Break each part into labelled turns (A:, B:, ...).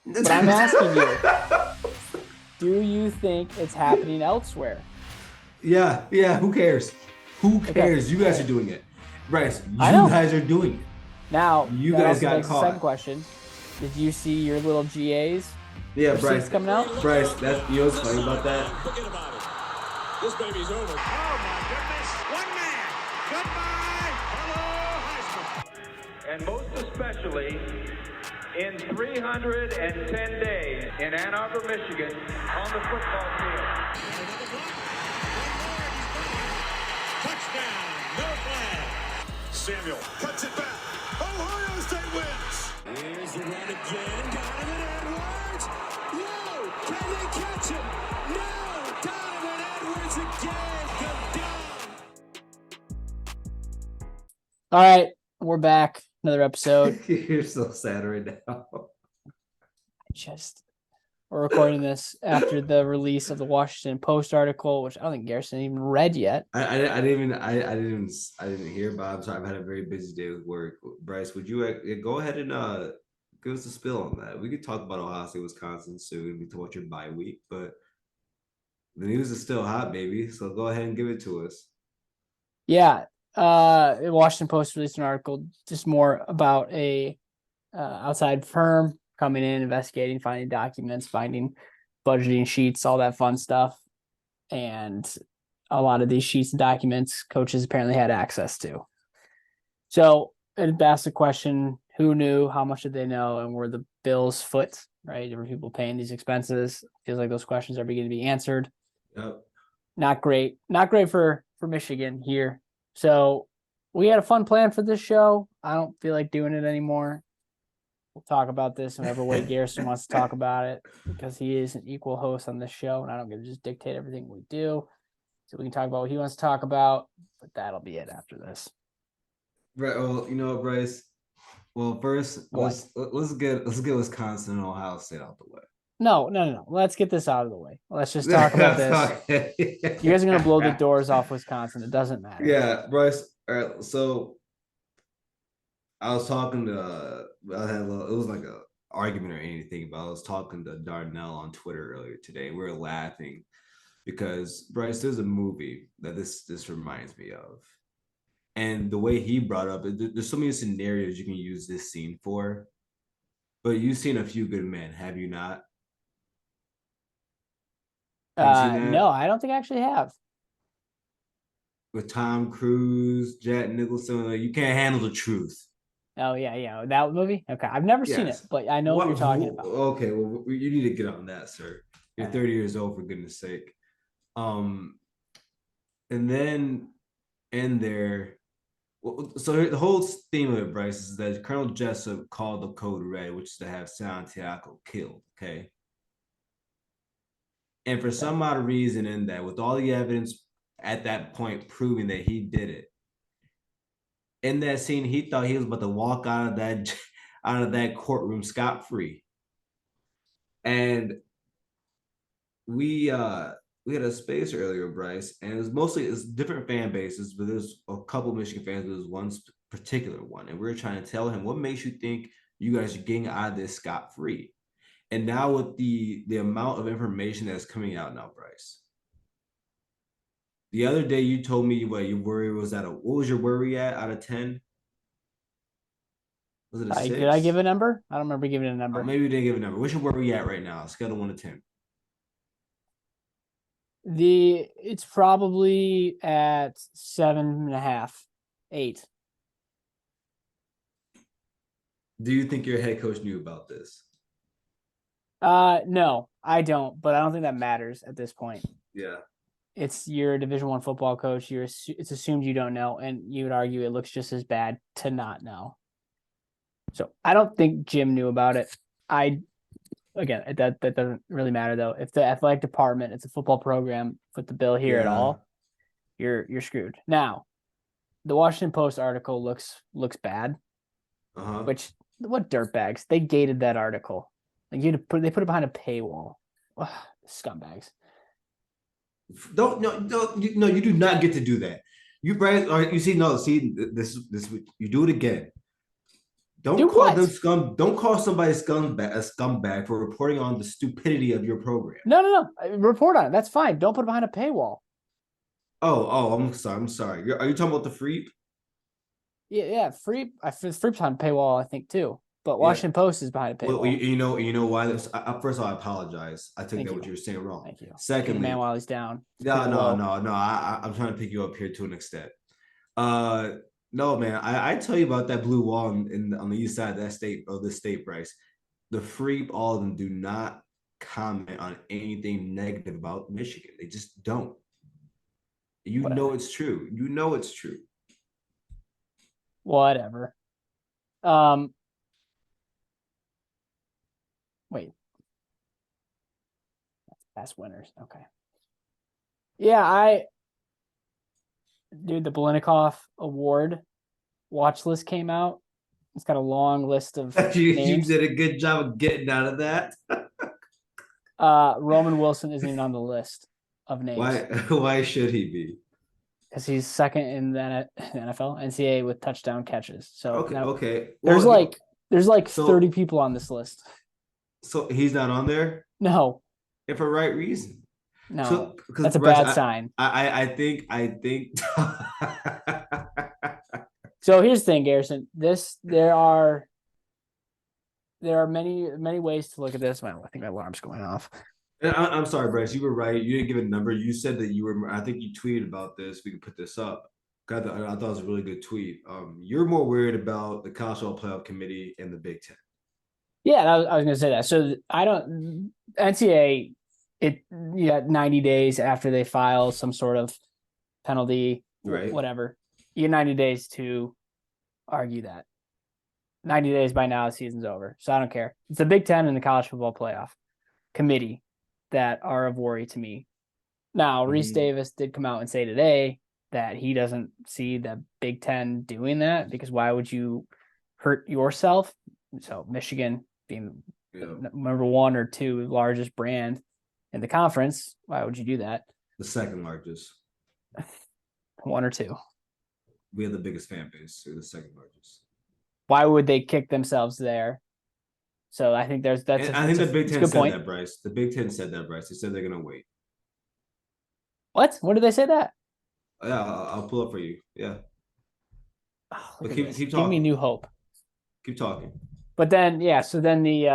A: But I'm asking you, do you think it's happening elsewhere?
B: Yeah, yeah. Who cares? Who
A: Okay.
B: cares? You
A: All
B: guys are
A: right.
B: doing it. Bryce,
A: I
B: you
A: know.
B: guys are doing it.
A: Now,
B: You
A: that
B: guys
A: also
B: got
A: begs the second
B: caught.
A: question. Did you see your little GA's
B: Yeah,
A: receipts
B: Bryce.
A: coming out?
B: Bryce, that you know what's funny about that?
C: Forget about it. This baby's over. Oh, my goodness. One man. Goodbye. Hello, Heisman.
D: And most especially in 310 days in Ann Arbor, Michigan, on the football field.
C: Another block. One more. He's got it. Touchdown. No flag. Samuel cuts it back. Ohio State wins. Here's the run again. Donovan Edwards. Whoa. Can they catch him? No. Donovan Edwards again. Go down.
A: All right. We're back. Another episode.
B: You're so sad right now.
A: We're recording this after the release of the Washington Post article, which I don't think Garrison even read yet.
B: I didn't hear, Bob. I'm sorry, I've had a very busy day with work. Bryce, would you go ahead and give us a spill on that? We could talk about Ohio State, Wisconsin soon. We talk about your bye week, but the news is still hot, baby. So go ahead and give it to us.
A: Yeah. The Washington Post released an article just more about a outside firm coming in, investigating, finding documents, finding budgeting sheets, all that fun stuff. And a lot of these sheets and documents coaches apparently had access to. So it asked the question, who knew, how much did they know, and were the bills foot, right? Were people paying these expenses? Feels like those questions are beginning to be answered.
B: Yep.
A: Not great for Michigan here. So we had a fun plan for this show. I don't feel like doing it anymore. We'll talk about this in whatever way Garrison wants to talk about it, because he is an equal host on this show, and I don't get to just dictate everything we do. So we can talk about what he wants to talk about, but that'll be it after this.
B: Right. Well, you know what, Bryce? Well, first let's get Wisconsin and Ohio State out the way.
A: No. Let's get this out of the way. Let's just talk about this. Okay. You guys are gonna blow the doors off Wisconsin. It doesn't matter.
B: Yeah, Bryce. All right. So I was talking to it was like a argument or anything, but I was talking to Darnell on Twitter earlier today. We were laughing because Bryce, there's a movie that this reminds me of. And the way he brought up, there's so many scenarios you can use this scene for. But you've seen A Few Good Men, have you not?
A: No, I don't think I actually have.
B: With Tom Cruise, Jack Nicholson, you can't handle the truth.
A: Oh yeah, that movie. Okay, I've never seen it, but I know what you're talking about.
B: Okay, well, you need to get on that, sir. You're 30 years old, for goodness sake. And then in there, so the whole theme of it, Bryce, is that Colonel Jessup called the code red, which is to have Santiago killed. Okay. And for some odd reason, in that, with all the evidence at that point proving that he did it, in that scene, he thought he was about to walk out of that courtroom scot-free. And we had a space earlier, Bryce, and it's different fan bases, but there's a couple of Michigan fans, but there's one particular one, and we were trying to tell him, what makes you think you guys are getting out of this scot-free? And now with the amount of information that's coming out now, Bryce. The other day you told me what your worry was what was your worry at out of 10? Was it a 6?
A: Did I give a number? I don't remember giving a number.
B: Oh, maybe you didn't give a number. What's your worry at right now? Scale of 1 to 10.
A: It's probably at 7.5, 8.
B: Do you think your head coach knew about this?
A: No, I don't, but I don't think that matters at this point.
B: Yeah.
A: It's your Division I football coach. It's assumed you don't know, and you would argue it looks just as bad to not know. So I don't think Jim knew about it. Again, that doesn't really matter though. If the athletic department, it's a football program, put the bill here at all, you're screwed. Now, the Washington Post article looks bad. Which, what dirtbags? They gated that article. Like they put it behind a paywall. Ugh, scumbags.
B: No, you do not get to do that. You, Bryce, you see this you do it again. Don't
A: Do
B: call
A: what?
B: them scum. Don't call somebody a scumbag for reporting on the stupidity of your program.
A: No. Report on it. That's fine. Don't put it behind a paywall.
B: I'm sorry. I'm sorry. Are you talking about the Freep?
A: Yeah. Free. Free's behind a paywall, I think too. But
B: Yeah.
A: Washington Post is behind a paywall.
B: Well, you know why this. First of all, I apologize. I took that what you were saying wrong.
A: Thank you.
B: Secondly,
A: man while he's down.
B: No. I'm trying to pick you up here to an extent. No, man. I tell you about that blue wall on the east side of the state, Bryce. The Freep, all of them do not comment on anything negative about Michigan. They just don't. You
A: Whatever.
B: know it's true. You know it's true.
A: Whatever. Wait. That's winners. Okay. Yeah, the Belinikoff Award watch list came out. It's got a long list of
B: you
A: names.
B: did a good job of getting out of that.
A: Roman Wilson isn't even on the list of names.
B: Why should he be?
A: Because he's second in the NFL, NCAA with touchdown catches. So
B: okay.
A: There's like 30 people on this list.
B: So he's not on there?
A: No.
B: And for right reason.
A: No. That's a bad sign.
B: I think
A: So here's the thing, Garrison. There are many ways to look at this. Well, I think my alarm's going off.
B: I'm sorry, Bryce. You were right. You didn't give a number. You said that you were. I think you tweeted about this. We can put this up. I thought it was a really good tweet. You're more worried about the College Football Playoff Committee and the Big Ten.
A: Yeah, I was going to say that. So I don't NCAA. You got 90 days after they file some sort of penalty,
B: right?
A: Whatever. You get 90 days to argue that. 90 days by now, the season's over. So I don't care. It's the Big Ten and the College Football Playoff Committee that are of worry to me. Now, Reese Davis did come out and say today that he doesn't see the Big Ten doing that because why would you hurt yourself? So Michigan being number 1 or 2 largest brand in the conference, why would you do that?
B: The second largest.
A: 1 or 2.
B: We have the biggest fan base. We're the second largest.
A: Why would they kick themselves there? So I think I
B: think the Big Ten said
A: point.
B: that, Bryce. The Big Ten said that, Bryce. They said they're gonna wait.
A: What? When did they say that?
B: Yeah, I'll pull up for you. Yeah.
A: Oh,
B: but keep talking.
A: Give me new hope.
B: Keep talking.
A: But then, so then the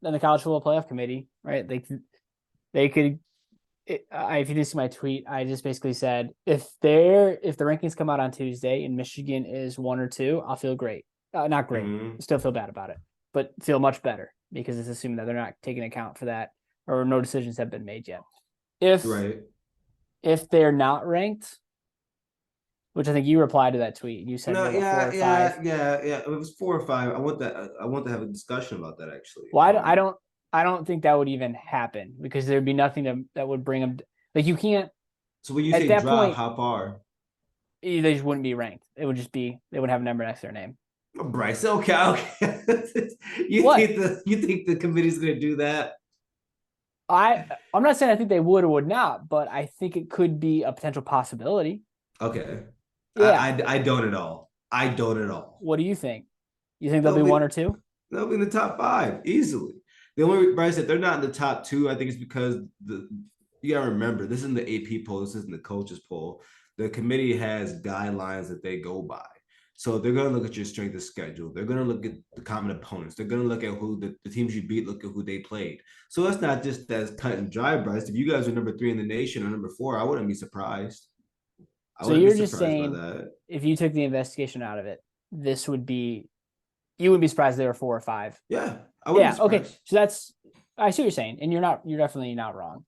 A: College Football Playoff Committee, right? They could. If you didn't see my tweet, I just basically said if the rankings come out on Tuesday and Michigan is 1 or 2, I'll feel great. Not great. Still feel bad about it, but feel much better because it's assuming that they're not taking account for that or no decisions have been made yet. If they're not ranked, which I think you replied to that tweet, you said 4 or 5.
B: Yeah. It was 4 or 5. I want to have a discussion about that actually.
A: Well, I don't think that would even happen because there'd be nothing that would bring them. Like you can't.
B: So when you say drop, point, how far?
A: They just wouldn't be ranked. It would just be they would have a number next to their name.
B: Oh, Bryce, okay. You think the committee's going to do that?
A: I'm not saying I think they would or would not, but I think it could be a potential possibility.
B: Okay.
A: Yeah.
B: I don't at all. I don't at all.
A: What do you think? You think they'll be 1 or 2?
B: They'll be in the top 5 easily. The only Bryce, if they're not in the top 2, I think it's because you gotta remember this isn't the AP poll, this isn't the coaches poll. The committee has guidelines that they go by. So they're gonna look at your strength of schedule. They're gonna look at the common opponents. They're gonna look at who the teams you beat, look at who they played. So it's not just as cut and dry, Bryce. If you guys are number 3 in the nation or number 4, I wouldn't be surprised.
A: So you're just saying if you took the investigation out of it, this would be you wouldn't be surprised they were 4 or 5.
B: Yeah.
A: Okay. So I see what you're saying, and you're definitely not wrong.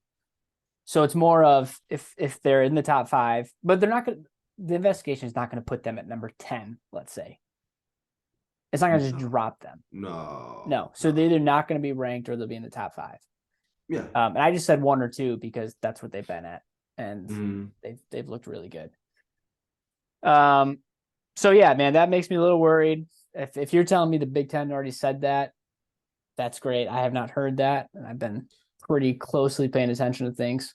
A: So it's more of if they're in the top 5, but they're not going to. The investigation is not going to put them at number 10. Let's say it's not going to just drop them. No. So they're either not going to be ranked or they'll be in the top 5.
B: Yeah.
A: And I just said 1 or 2 because that's what they've been at, and they've looked really good. So yeah, man, that makes me a little worried. If you're telling me the Big Ten already said that, that's great. I have not heard that, and I've been pretty closely paying attention to things.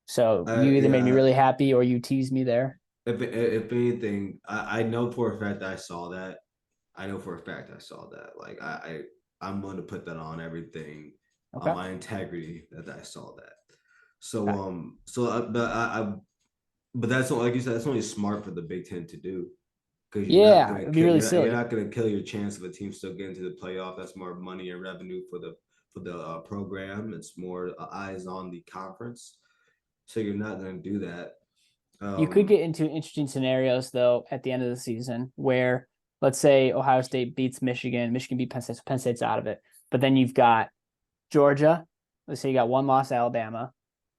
A: So you either made me really happy or you teased me there.
B: If anything, I know for a fact that I saw that. I know for a fact I saw that. Like I'm going to put that on everything, on
A: Okay.
B: my integrity that I saw that. So
A: Okay.
B: but that's like you said, that's only smart for the Big Ten to do because
A: Yeah, it'd be really
B: you're
A: silly.
B: not gonna kill your chance of a team still getting to the playoff. That's more money and revenue for the program. It's more eyes on the conference. So you're not gonna do that.
A: You could
B: Um,
A: get into interesting scenarios though at the end of the season where, let's say, Ohio State beats Michigan, Michigan beat Penn State, so Penn State's out of it. But then you've got Georgia. Let's say you got one loss, Alabama,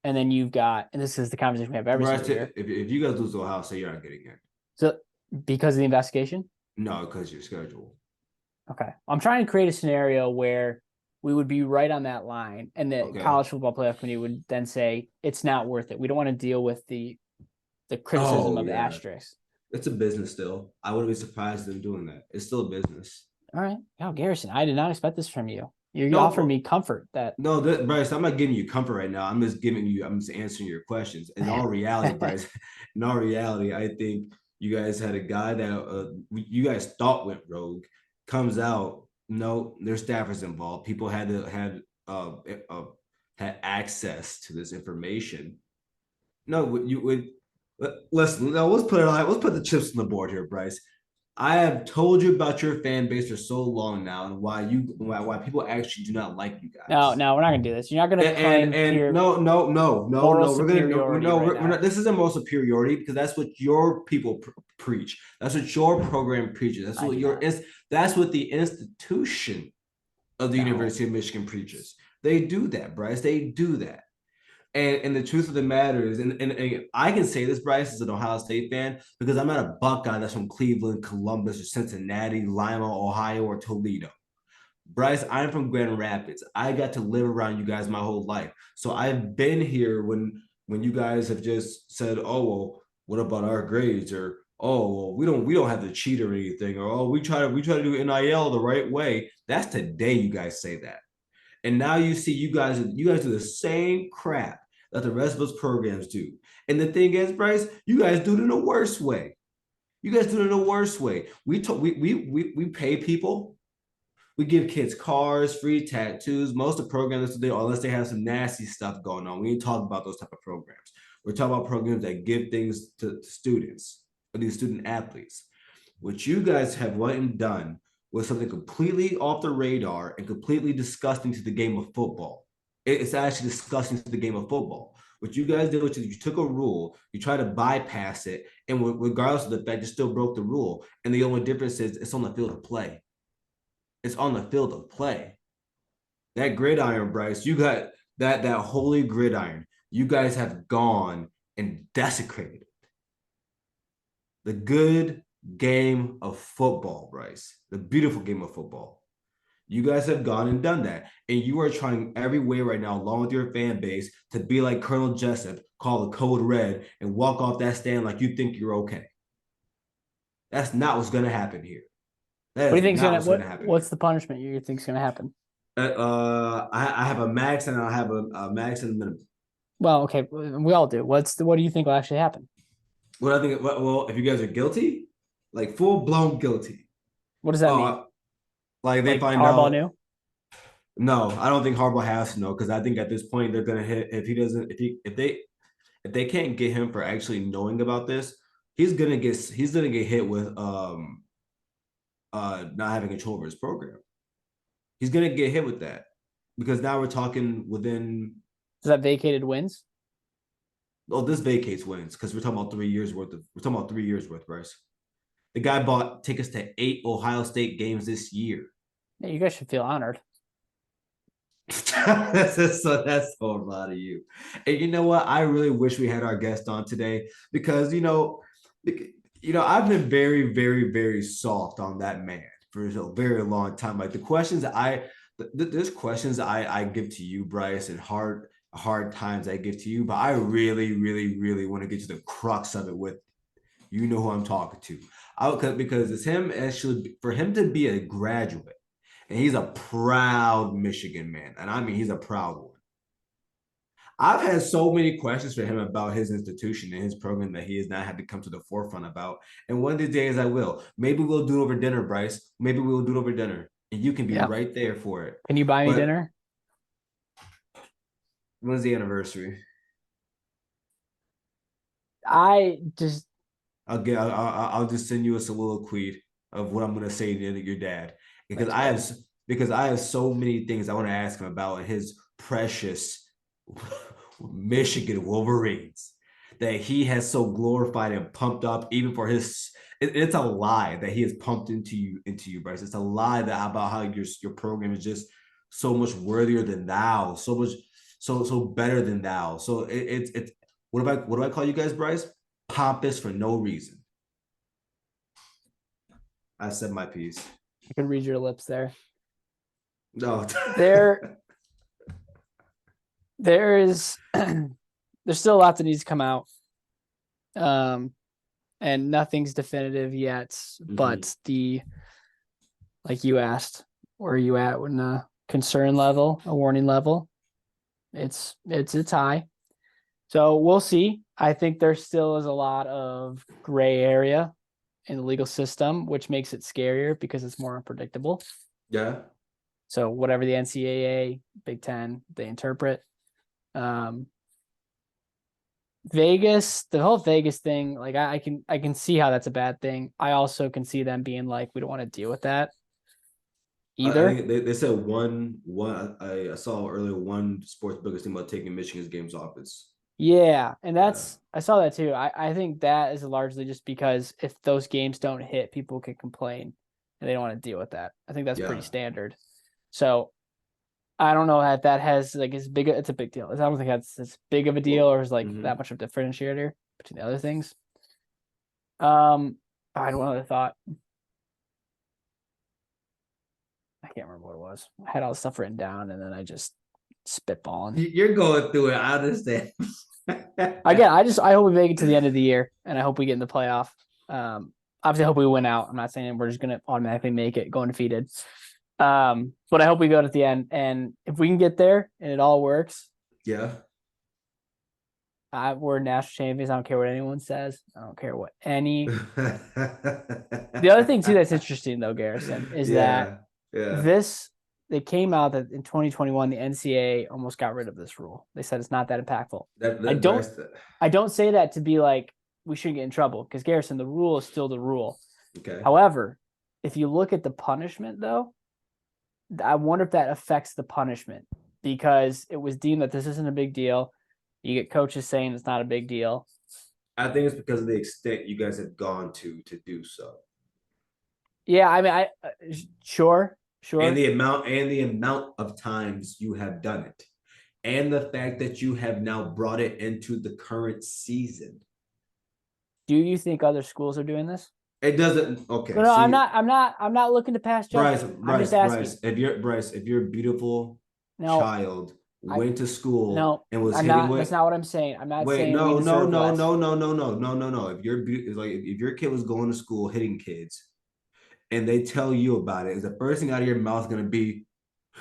A: and then you've got, and this is the conversation we have every
B: Bryce,
A: single year.
B: if you guys lose to Ohio State, you're not getting in.
A: So because of the investigation,
B: No, because your schedule.
A: okay, I'm trying to create a scenario where we would be right on that line, and the
B: Okay.
A: college football playoff committee would then say it's not worth it. We don't want to deal with the criticism of the asterisks.
B: It's a business still. I wouldn't be surprised them doing that. It's still a business.
A: All right. Now, Garrison, I did not expect this from you. You're
B: No,
A: offering me comfort that
B: no, Bryce, I'm not giving you comfort right now. I'm just answering your questions. In all reality, Bryce, in all reality, I think you guys had a guy that you guys thought went rogue, comes out. No, their staffers involved. People had access to this information. No, you would listen. No, let's put it on. Let's put the chips on the board here, Bryce. I have told you about your fan base for so long now, and why people actually do not like you
A: no,
B: guys.
A: we're not gonna do this. You're not gonna claim
B: And no,
A: moral
B: we're gonna
A: superiority
B: no,
A: right
B: we're
A: now.
B: not. This isn't moral superiority because that's what your people preach. That's what your program preaches. That's
A: I
B: what
A: do
B: your
A: not.
B: that's what the institution of the
A: No.
B: University of Michigan preaches. They do that, Bryce. They do that. And the truth of the matter is, and I can say this, Bryce, as an Ohio State fan, because I'm not a Buckeye that's from Cleveland, Columbus, or Cincinnati, Lima, Ohio, or Toledo. Bryce, I'm from Grand Rapids. I got to live around you guys my whole life. So I've been here when you guys have just said, oh, well, what about our grades? Or oh, well, we don't have to cheat or anything, or oh, we try to do NIL the right way. That's today you guys say that. And now you see you guys do the same crap that the rest of us programs do. And the thing is, Bryce, you guys do it in the worst way. You guys do it in the worst way. We pay people. We give kids cars, free tattoos. Most of the programs today, unless they have some nasty stuff going on, we ain't talking about those type of programs. We're talking about programs that give things to students, or these student athletes. What you guys have went and done was something completely off the radar and completely disgusting to the game of football. It's actually disgusting to the game of football. What you guys did was you took a rule, you try to bypass it, and regardless of the fact, you still broke the rule. And the only difference is it's on the field of play. It's on the field of play. That gridiron, Bryce, you got that holy gridiron. You guys have gone and desecrated it. The good game of football, Bryce. The beautiful game of football. You guys have gone and done that. And you are trying every way right now, along with your fan base, to be like Colonel Jessup, call the code red, and walk off that stand like you think you're okay. That's not what's going to happen here.
A: What do you think's gonna happen? What's the punishment you think's gonna happen?
B: I have a max and I have a max and a minimum.
A: Well, okay, we all do. What do you think will actually happen?
B: What I think, well, if you guys are guilty, like full blown guilty.
A: What does that mean?
B: Like they find
A: Harbaugh
B: out.
A: knew?
B: No, I don't think Harbaugh has to know because I think at this point they're gonna hit if they can't get him for actually knowing about this, he's gonna get hit with not having control over his program. He's gonna get hit with that because now we're talking within.
A: Is that vacated wins?
B: Oh, this vacates wins because we're talking about 3 years worth. We're talking about 3 years worth, Bryce. The guy bought tickets to 8 Ohio State games this year.
A: Yeah, you guys should feel honored.
B: that's so a lot of you. And you know what? I really wish we had our guest on today because I've been very, very, very soft on that man for a very long time. Like the questions there's questions I give to you, Bryce, and hard times I give to you, but I really, really, really want to get to the crux of it with you know who I'm talking to. Because it's him actually for him to be a graduate, and he's a proud Michigan man, and I mean he's a proud one. I've had so many questions for him about his institution and his program that he has not had to come to the forefront about. And one of these days I will. Maybe we'll do it over dinner, Bryce. Maybe we'll do it over dinner. And you can be right there for it.
A: Can you buy me dinner?
B: When's the anniversary?
A: I'll
B: just send you a soliloquy of what I'm gonna say to your dad. Because I have so many things I want to ask him about his precious Michigan Wolverines that he has so glorified and pumped up, even for his. It's a lie that he has pumped into you, Bryce. It's a lie that about how your program is just so much worthier than thou, so better than thou. So it's what do I call you guys, Bryce? Pompous for no reason. I said my piece.
A: I can read your lips there.
B: No,
A: there's still a lot that needs to come out, and nothing's definitive yet. But like you asked, where are you at in a concern level, a warning level? It's high, so we'll see. I think there still is a lot of gray area in the legal system, which makes it scarier because it's more unpredictable.
B: Yeah.
A: So whatever the NCAA, Big Ten, they interpret. Vegas, the whole Vegas thing, like I can see how that's a bad thing. I also can see them being like, we don't want to deal with that either.
B: They said one. I saw earlier one sports book is thinking about taking Michigan's games off.
A: And I saw that too. I think that is largely just because if those games don't hit, people can complain and they don't want to deal with that. I think that's pretty standard. So I don't know if that has like it's a big deal. I don't think that's as big of a deal or is like that much of a differentiator between the other things. I had one other thought. I can't remember what it was. I had all the stuff written down and then I just spitballing.
B: You're going through it. I understand.
A: Again, I hope we make it to the end of the year and I hope we get in the playoff. Obviously I hope we win out. I'm not saying we're just gonna automatically make it, go undefeated. But I hope we go to the end, and if we can get there and it all works, we're national champions. I don't care what anyone says. I don't care what any. The other thing too that's interesting though, Garrison, is that they came out that in 2021 the NCAA almost got rid of this rule. They said it's not that impactful. I don't say that to be like we shouldn't get in trouble because Garrison, the rule is still the rule.
B: Okay.
A: However, if you look at the punishment though, I wonder if that affects the punishment because it was deemed that this isn't a big deal. You get coaches saying it's not a big deal.
B: I think it's because of the extent you guys have gone to do so.
A: Yeah, I mean, sure.
B: And the amount of times you have done it, and the fact that you have now brought it into the current season.
A: Do you think other schools are doing this?
B: It doesn't. Okay.
A: No, I'm not looking to pass judgment. I'm just asking.
B: Bryce, if your beautiful child went to school and was
A: that's not what I'm saying. I'm not saying
B: no. If your kid was going to school hitting kids, and they tell you about it, is the first thing out of your mouth going to be,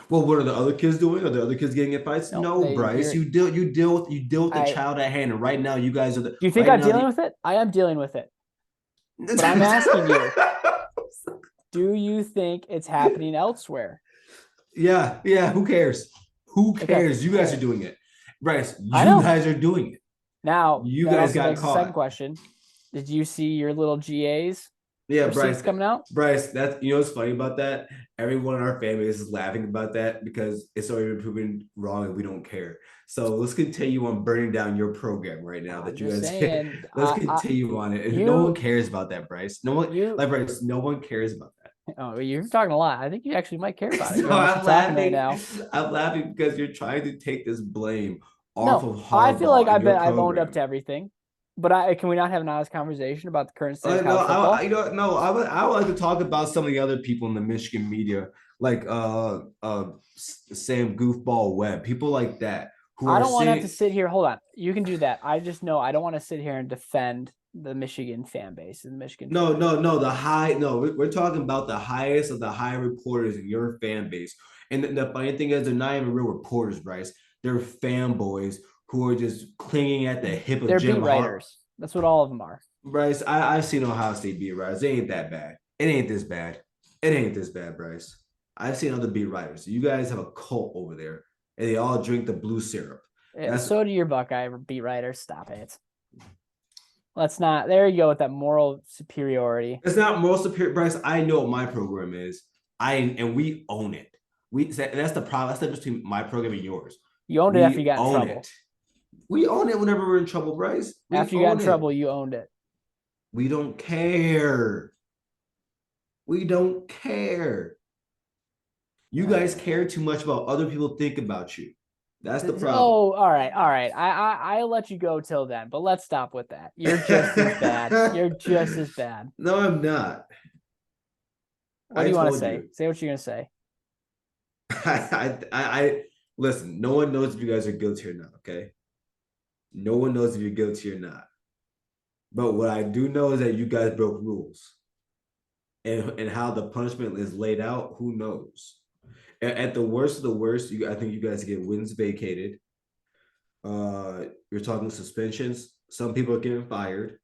B: well, what are the other kids doing? Are the other kids getting in fights? No, Bryce. You deal with the child at hand, and right now you guys are the.
A: Do you think I'm dealing with it? I am dealing with it. But I'm asking you, do you think it's happening elsewhere?
B: Yeah. Who cares? Who cares? You guys are doing it. Bryce, you guys are doing it.
A: Now,
B: you guys got caught.
A: Second question. Did you see your little GAs?
B: Yeah, Bryce
A: coming out.
B: Bryce, that's what's funny about that. Everyone in our family is laughing about that because it's already been proven wrong and we don't care. So let's continue on burning down your program right now that you guys. Let's continue on it. No one cares about that, Bryce. Bryce, no one cares about that.
A: Oh, you're talking a lot. I think you actually might care about it.
B: No, I'm laughing right now. I'm laughing because you're trying to take this blame off of Harbaugh.
A: I feel like I've owned up to everything. But can we not have an honest conversation about the current state of football?
B: I would like to talk about some of the other people in the Michigan media, like Sam Goofball Webb, people like that.
A: I don't want to have to sit here. Hold on, you can do that. I just know I don't want to sit here and defend the Michigan fan base and Michigan.
B: No. We're talking about the highest of the high reporters in your fan base. And the funny thing is, they're not even real reporters, Bryce. They're fanboys who are just clinging at the hip of
A: They're
B: Jim
A: beat
B: Harbaugh.
A: writers. That's what all of them are.
B: Bryce, I've seen Ohio State beat writers. It ain't that bad. It ain't this bad. It ain't this bad, Bryce. I've seen other beat writers. You guys have a cult over there, and they all drink the blue syrup.
A: So do your Buckeye beat writers. Stop it. Let's not. There you go with that moral superiority.
B: It's not moral superior, Bryce. I know what my program is. And we own it. That's the problem. That's the difference between my program and yours.
A: You owned it after you got in trouble.
B: It. We own it whenever we're in trouble, Bryce.
A: After you got in trouble, you owned it.
B: We don't care. We don't care. You guys care too much about other people think about you. That's the problem.
A: Oh, all right. I'll let you go till then, but let's stop with that. You're just as bad. You're just as bad.
B: No, I'm not.
A: What do you want to say? Say what you're gonna say.
B: I listen. No one knows if you guys are guilty or not. Okay. No one knows if you're guilty or not. But what I do know is that you guys broke rules, and how the punishment is laid out. Who knows? At the worst of the worst, I think you guys get wins vacated. You're talking suspensions. Some people are getting fired.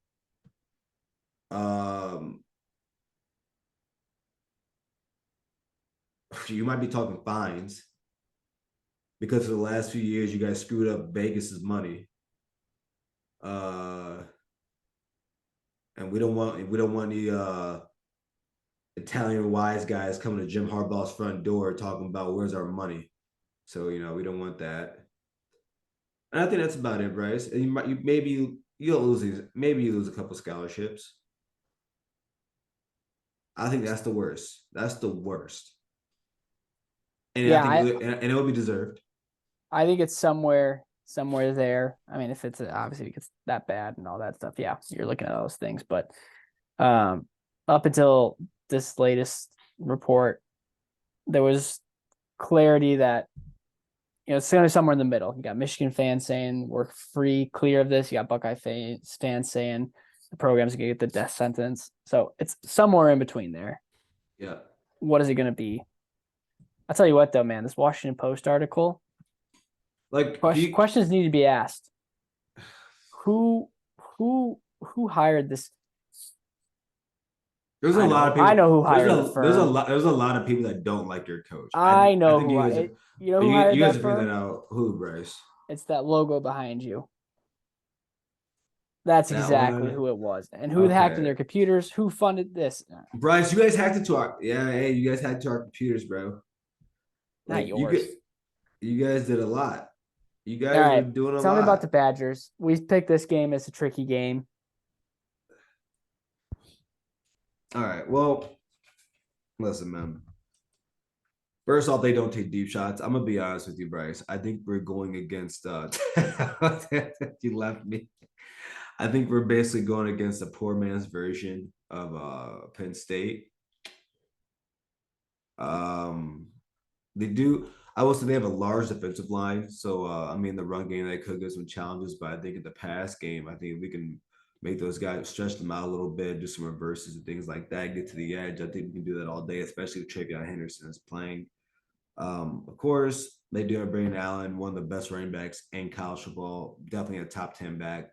B: You might be talking fines because for the last few years you guys screwed up Vegas's money. And we don't want any Italian wise guys coming to Jim Harbaugh's front door talking about where's our money. So we don't want that. And I think that's about it, Bryce. And maybe you'll lose these. Maybe you lose a couple scholarships. I think that's the worst. That's the worst. And yeah, and it will be deserved.
A: I think it's somewhere there. I mean, if it's obviously it gets that bad and all that stuff, yeah, you're looking at those things. But up until this latest report, there was clarity that it's going to be somewhere in the middle. You got Michigan fans saying we're clear of this. You got Buckeye fans saying the program's going to get the death sentence. So it's somewhere in between there.
B: Yeah.
A: What is it going to be? I'll tell you what, though, man. This Washington Post article, questions need to be asked. Who hired this?
B: There's a lot of people.
A: I know who hired the firm.
B: There's a lot of people that don't like your coach.
A: I know who. You know who hired
B: you guys
A: that
B: figure
A: firm?
B: that out. Who, Bryce?
A: It's that logo behind you. That's exactly who it was. And who hacked in their computers? Who funded this?
B: Bryce, you guys hacked into our you guys hacked into our computers, bro.
A: Not yours.
B: You guys did a lot. You guys are doing a lot.
A: Tell me about the Badgers. We picked this game as a tricky game.
B: All right. Well, listen, man. First off, they don't take deep shots. I'm gonna be honest with you, Bryce. I think we're going against you left me. I think we're basically going against a poor man's version of Penn State. They do. I will say they have a large defensive line. So the run game they could get some challenges, but I think in the pass game, I think we can make those guys stretch them out a little bit, do some reverses and things like that, get to the edge. I think we can do that all day, especially if Travion Henderson is playing. Of course, they do have Brandon Allen, one of the best running backs in college football, definitely a top 10 back,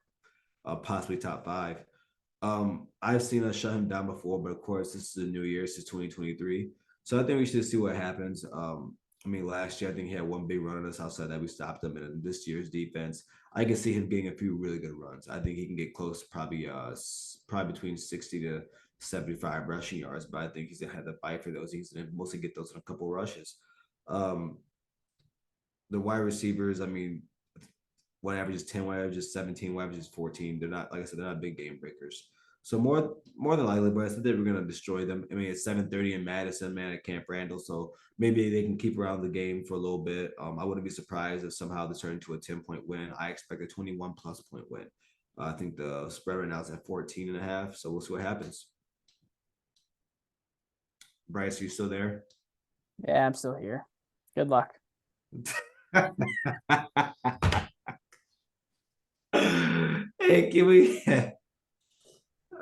B: possibly top 5. I've seen us shut him down before, but of course, this is a new year. This is 2023. So I think we should see what happens. Last year, I think he had one big run on us outside that we stopped him. And in this year's defense, I can see him getting a few really good runs. I think he can get close to probably between 60 to 75 rushing yards, but I think he's going to have to fight for those. He's going to mostly get those in a couple rushes. The wide receivers, one averages 10, one averages 17, one averages 14. They're not, like I said, they're not big game breakers. So more than likely, but I said they were going to destroy them. It's 7:30 in Madison, man, at Camp Randall. So maybe they can keep around the game for a little bit. I wouldn't be surprised if somehow they turn into a 10-point win. I expect a 21-plus point win. I think the spread right now is at 14.5. So we'll see what happens. Bryce, are you still there?
A: Yeah, I'm still here. Good luck.
B: Hey, can we?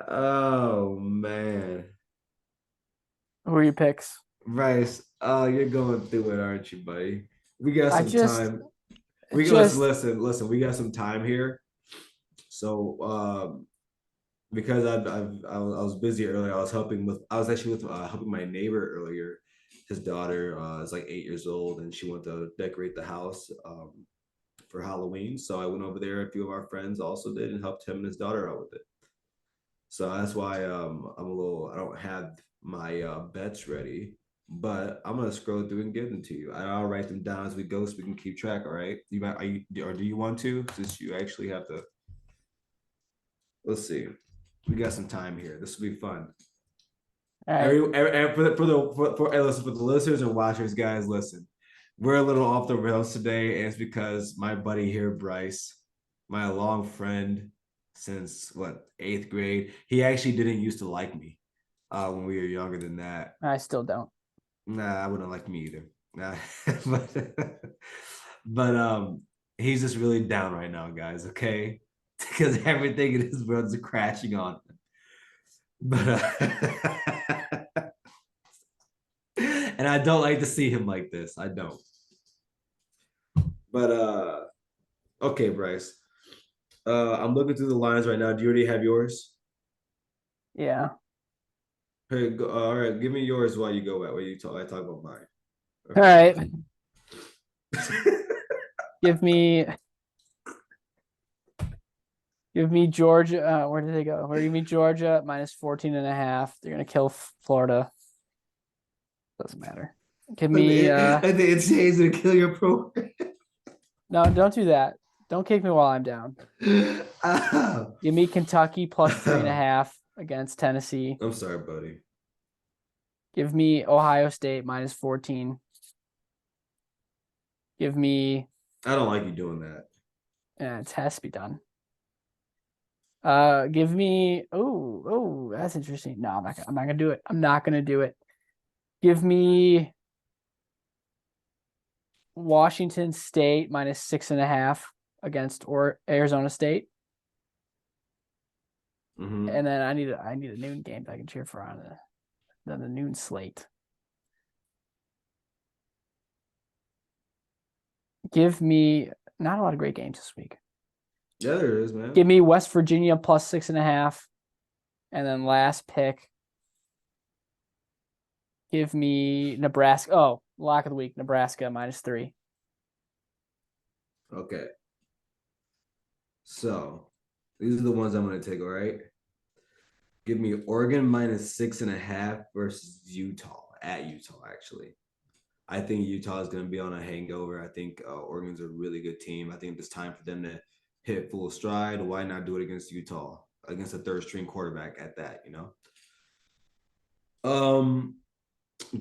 B: Oh man.
A: Who are your picks?
B: Bryce, you're going through it, aren't you, buddy? We got some time. listen. We got some time here, so because I was busy earlier. I was actually with helping my neighbor earlier. His daughter is like 8 years old, and she wanted to decorate the house for Halloween. So I went over there. A few of our friends also did and helped him and his daughter out with it. So that's why I don't have my bets ready, but I'm gonna scroll through and give them to you. I'll write them down as we go so we can keep track. All right. Or do you want to? Since you actually have to. Let's see. We got some time here. This will be fun.
A: All right.
B: Listen, for the listeners and watchers, guys, listen. We're a little off the rails today, and it's because my buddy here, Bryce, my long friend since 8th grade, he actually didn't used to like me when we were younger than that.
A: I still don't.
B: Nah, I wouldn't like me either. Nah, but he's just really down right now, guys. Okay, because everything in his world is crashing on him. But and I don't like to see him like this. I don't. But okay, Bryce. I'm looking through the lines right now. Do you already have yours?
A: Yeah.
B: Hey, all right. Give me yours while you go at where you talk. I talk about mine.
A: All right. Give me Georgia. Where did they go? Give me Georgia minus 14.5. They're gonna kill Florida. Doesn't matter. Give me
B: I think it's to kill your program.
A: no, don't do that. Don't kick me while I'm down. Give me Kentucky plus 3.5 against Tennessee.
B: I'm sorry, buddy.
A: Give me Ohio State minus 14. Give me.
B: I don't like you doing that.
A: Yeah, it has to be done. Give me. Oh, that's interesting. No, I'm not gonna do it. I'm not gonna do it. Give me Washington State minus 6.5 against Arizona State.
B: Mm-hmm.
A: And then I need a noon game that I can cheer for on the noon slate. Give me not a lot of great games this week.
B: Yeah, there is, man.
A: Give me West Virginia plus 6.5. And then last pick. Give me Nebraska. Oh, lock of the week. Nebraska minus 3.
B: Okay. So these are the ones I'm going to take, all right? Give me Oregon minus 6.5 versus Utah, at Utah, actually. I think Utah is going to be on a hangover. I think Oregon's a really good team. I think it's time for them to hit full stride. Why not do it against Utah, against a third string quarterback at that, you know?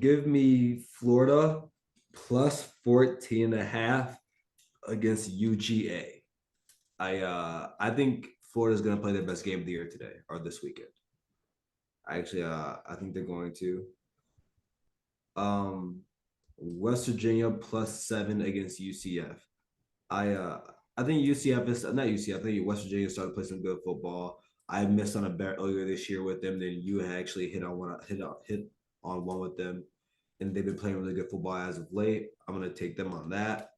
B: Give me Florida plus 14.5 against UGA. I think Florida's going to play their best game of the year today or this weekend. I think they're going to. West Virginia plus 7 against UCF. I think UCF is not UCF. I think West Virginia started to play some good football. I missed on a bet earlier this year with them. Then you had actually hit on one with them, and they've been playing really good football as of late. I'm gonna take them on that.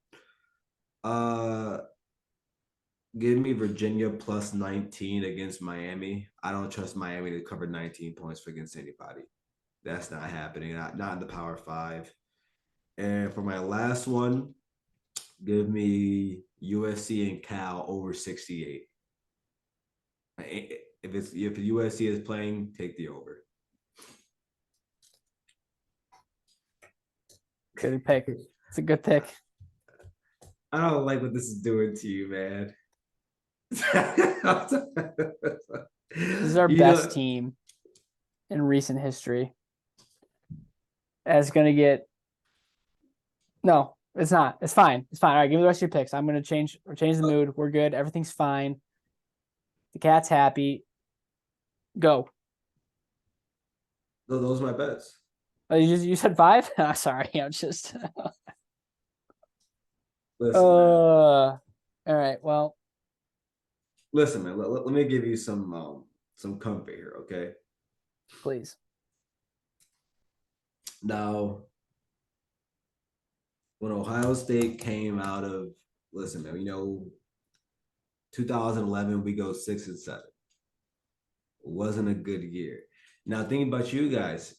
B: Give me Virginia plus 19 against Miami. I don't trust Miami to cover 19 points against anybody. That's not happening. Not in the Power 5. And for my last one, give me USC and Cal over 68. If USC is playing, take the over.
A: Good pick. It's a good pick.
B: I don't like what this is doing to you, man.
A: This is our best team in recent history. It's gonna get. No, it's not. It's fine. It's fine. All right, give me the rest of your picks. I'm gonna change the mood. We're good. Everything's fine. The cat's happy. Go.
B: No, those are my bets.
A: Oh, you said 5? Sorry, I'm just.
B: Listen,
A: all right. Well.
B: Listen, man. Let me give you some comfort here, okay?
A: Please.
B: Now, when Ohio State came out of listen, man, 2011 we go 6-7. It wasn't a good year. Now thinking about you guys,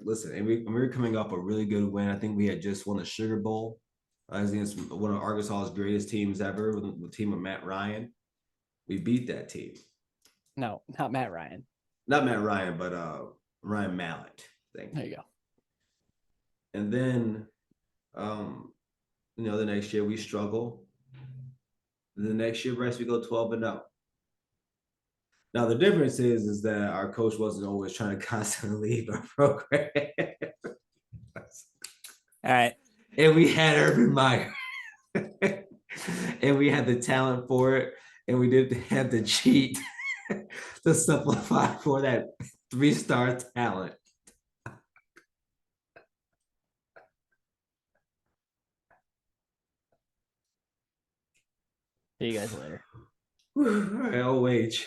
B: listen, and we were coming off a really good win. I think we had just won the Sugar Bowl against one of Arkansas's greatest teams ever, with the team of Matt Ryan. We beat that team.
A: No, not Matt Ryan.
B: Not Matt Ryan, but Ryan Mallett.
A: There you go.
B: And then, the next year we struggle. The next year, Bryce, we go 12-0. Now the difference is that our coach wasn't always trying to constantly leave our program.
A: All right.
B: And we had Urban Meyer. And we had the talent for it. And we didn't have to cheat to simplify for that 3-star talent.
A: See you guys later.
B: All right, OH.